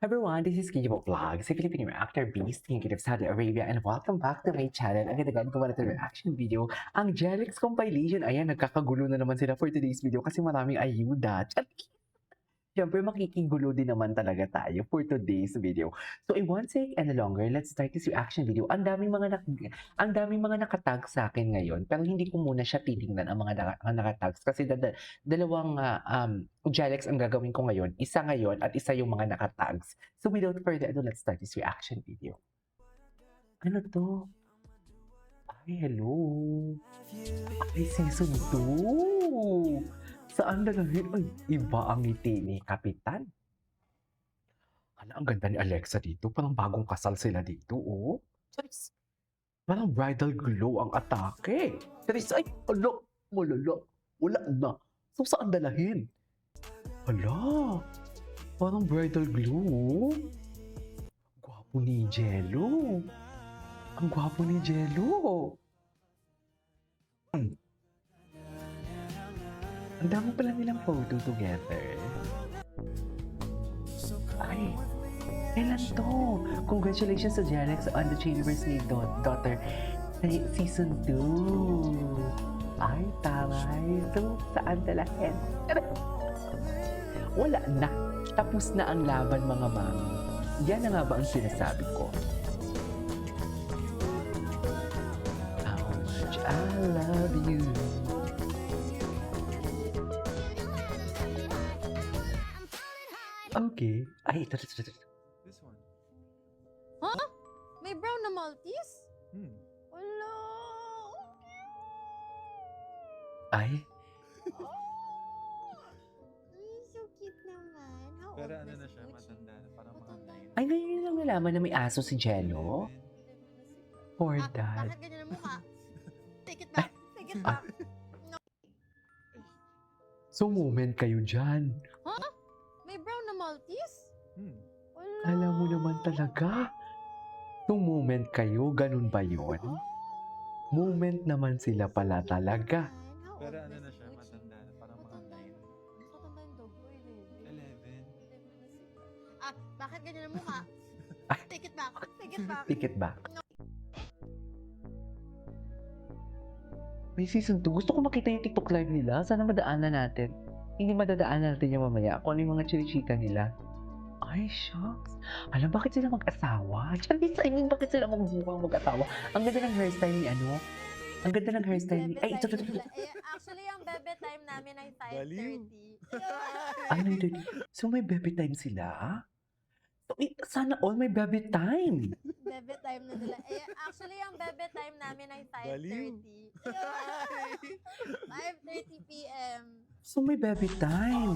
Everyone, this is Kijibo Vlogs, a Filipino actor based in Kiev, Saudi Arabia, and welcome back to my channel. Agad-agad ko na reaction video, ang Jelix compilation. Ayan, nagkakagulo na naman sila for today's video kasi maraming ayuda. Siyempre, makikigulo din naman talaga tayo for today's video. So, in one sec and longer, let's start this reaction video. Ang daming mga nakatag sa akin ngayon, pero hindi ko muna siya titingnan ang mga nakatags kasi dalawang Jalex ang gagawin ko ngayon. Isa ngayon at isa yung mga nakatags. So, without further ado, let's start this reaction video. Ano to? Ay, hello. Ay, season 2. Saan lalagyan? Ay, iba ang ngiti ni Kapitan. Ang ganda ni Alexa dito. Parang bagong kasal sila dito, oh. Charis. Parang bridal glow ang atake. Charis, ay, ala, malala. Wala na. So, saan dalahin? Hala, parang bridal glow. Gwapo ni Jello. Ang gwapo ni Jello. Ang dami pala nilang photo together. Ay, kailan to? Congratulations sa Jalex on the Chambers ni daughter season 2. Ay, taray. So, saan dalahin? Wala na. Tapos na ang laban, mga mami. Yan na nga ba ang sinasabi ko? How much I love you. Okay. Ay, ito. This one. Huh? May brown na Maltese? Wala. Ay, So cute naman. How Pero old ano na na si siya, Gucci? matanda na. Parang mga Matanda 9. ay ngayon lang nalaman na may aso si Jello. Poor dad. Bakit ganyan ang mukha? Take it back. Take it back. So, moment kayo dyan. Huh? May brown na Maltese? Wala. Alam mo naman talaga. So, moment kayo, ganun ba yun? Moment naman sila pala talaga. How Pero old ano na si siya, Gucci? matanda na. Parang mga 9. Matanda yung dog ko, 11. Bakit ganyan ang mukha? Take it back. Take it back. Ticket back. May season 2. Gusto ko makita yung TikTok live nila. Sana madaanan natin. Hindi madadaanan natin yung mamaya kung ano yung mga chinichika nila. Ay, shucks. Alam, bakit sila mag-asawa? Charis, I mean, bakit sila mag-asawa? Ang ganda ng hairstyle ni ano? Ang ganda ng hairstyle ni... Ay, ito. Actually, ang bebe time namin ay Baliw. 5:30. Ay, nandun. So, may baby time sila? So, sana all may baby time. Bebe time na nila. Actually, ang bebe time namin ay 5:30. 5:30 p.m. So, may baby time.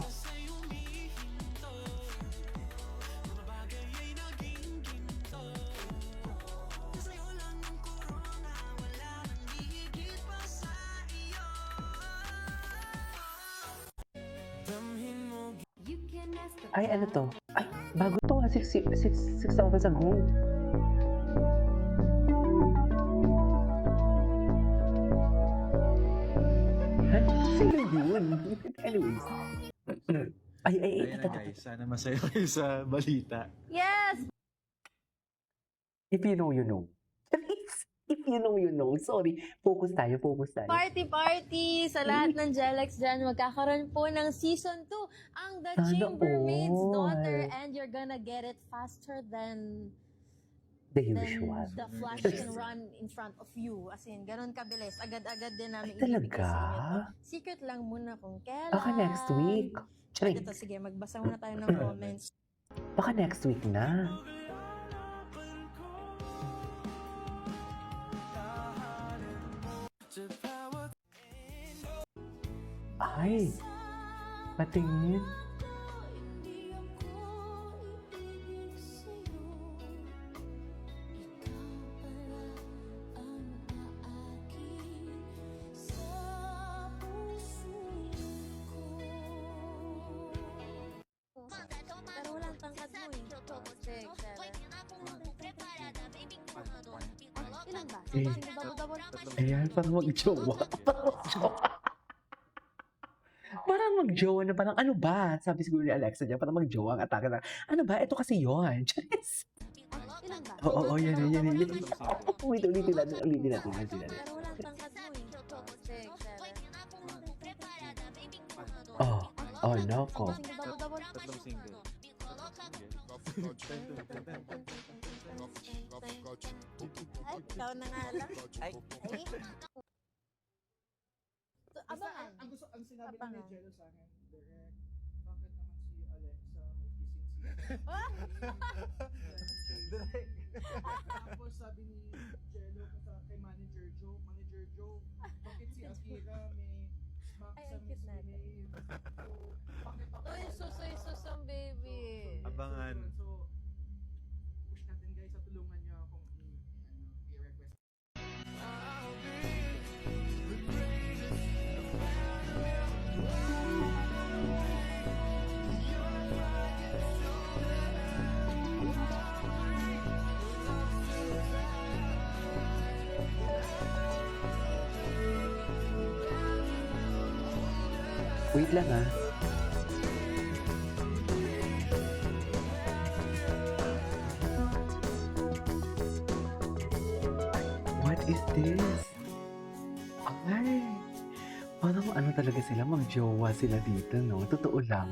Ay, ano to? Ay, bago to ha. 6 hours ago. Sino yun? Anyways. Ay, Ayun na guys, sana masaya kayo sa balita. Yes! If you know, you know. If you know, you know. Sorry. Focus tayo. Party sa lahat ng Jelex dyan. Magkakaroon po ng season 2 ang The Sana Chambermaid's all. Daughter, and you're gonna get it faster than The usual. the Flash can run in front of you. As in, ganun kabilis. Agad-agad din namin Ay, talaga? ibibigay sa inyo to. Secret lang muna kung kailan. Baka next week. Charing. Ito, sige, magbasa muna tayo ng comments. Baka next week na. Ay, patingin. Pero walang tangkad mo eh. 6, 7. Ilan ba? Eh. Ayan, parang mag-jowa. Parang mag-jowa na parang, ano ba? Sabi siguro ni Alexa dyan, parang mag-jowa ang atake na, ano ba? Ito kasi yon. Charis. Ilan ba? Oo, yan. Tatlong single. Ulitin natin. Pero walang tangkad mo eh. 6, 7. Oh, nako. Single, double. Tatlong single. Ay, ikaw na nga lang. Ay. Abangan. Ang sinabi Abangan. ni Jello sa akin, direct, bakit naman si Alexa may kissing scene? Tapos sabi ni Jello kay Manager Joe, bakit si Akira may smack Ay, sa ang cute natin. misbehave? So, bakit ako? Uy, sus ang baby. Abangan. So, push natin guys sa tulungan niyo akong i-request. Wait lang ah. What is this? Ay, parang ano talaga sila, mag-jowa sila dito, no? Totoo lang.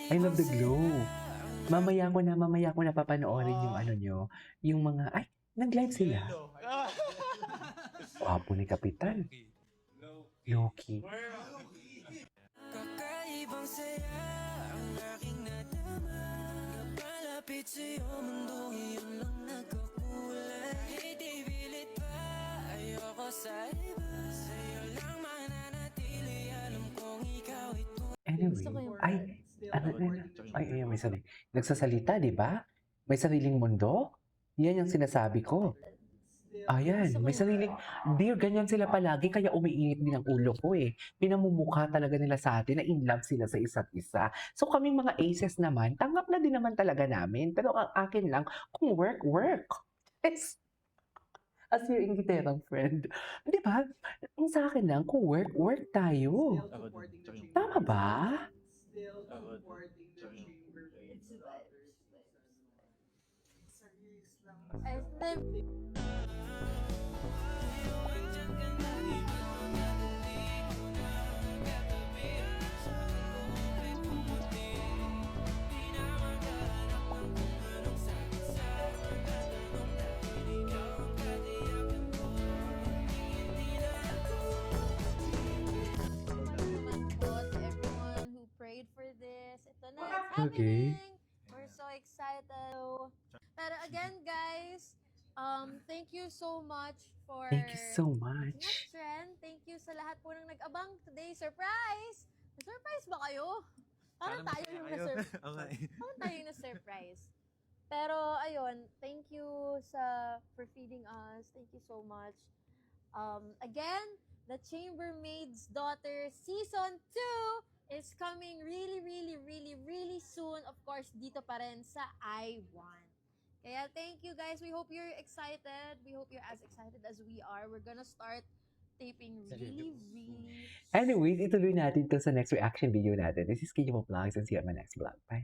I love the glow. Mamaya ko na papanoorin yung ano nyo, yung mga, ay, nag-live sila. Wapo ni Kapitan. Loki. Kakaibang saya ang aking nadama Kapalapit sa'yo mundong iyon lang nagkakulay Di pilit pa, ayoko sa iba Sa'yo lang mananatili, alam kong ikaw ito Anyway, Gusto ko yung ay, parts. ay, may sabi. Nagsasalita, di ba? May sariling mundo? Yan yung sinasabi ko. Ayan, may sariling, dear, ganyan sila palagi, kaya umiinit din ang ulo ko eh. Pinamumukha talaga nila sa atin na in love sila sa isa't isa. So kaming mga aces naman, tanggap na din naman talaga namin. Pero ang akin lang, kung work. Yes. As your ingiterang friend. Di ba? Ang sa akin lang, kung work tayo. Still supporting the chamber. Tama ba? Still supporting the chamber. Serious lang. Ay, naman po to everyone who prayed for this. Ito na, it's Okay. happening. We're so excited. Pero again, guys, thank you so much for Thank you so much. Trend. Thank you sa lahat po ng nag-abang today. Surprise! Surprise ba kayo? Parang tayo yung na-surprise. Okay. Parang tayo yung na-surprise. Pero ayun, thank you for feeding us. Thank you so much. Again, The Chambermaid's Daughter Season 2 is coming really soon. Of course, dito pa rin sa I1. Kaya thank you guys. We hope you're excited. We hope you're as excited as we are. We're gonna start taping really Anyways, ituloy natin to sa next reaction video natin. This is Kiyo Vlogs and see you on my next vlog. Bye!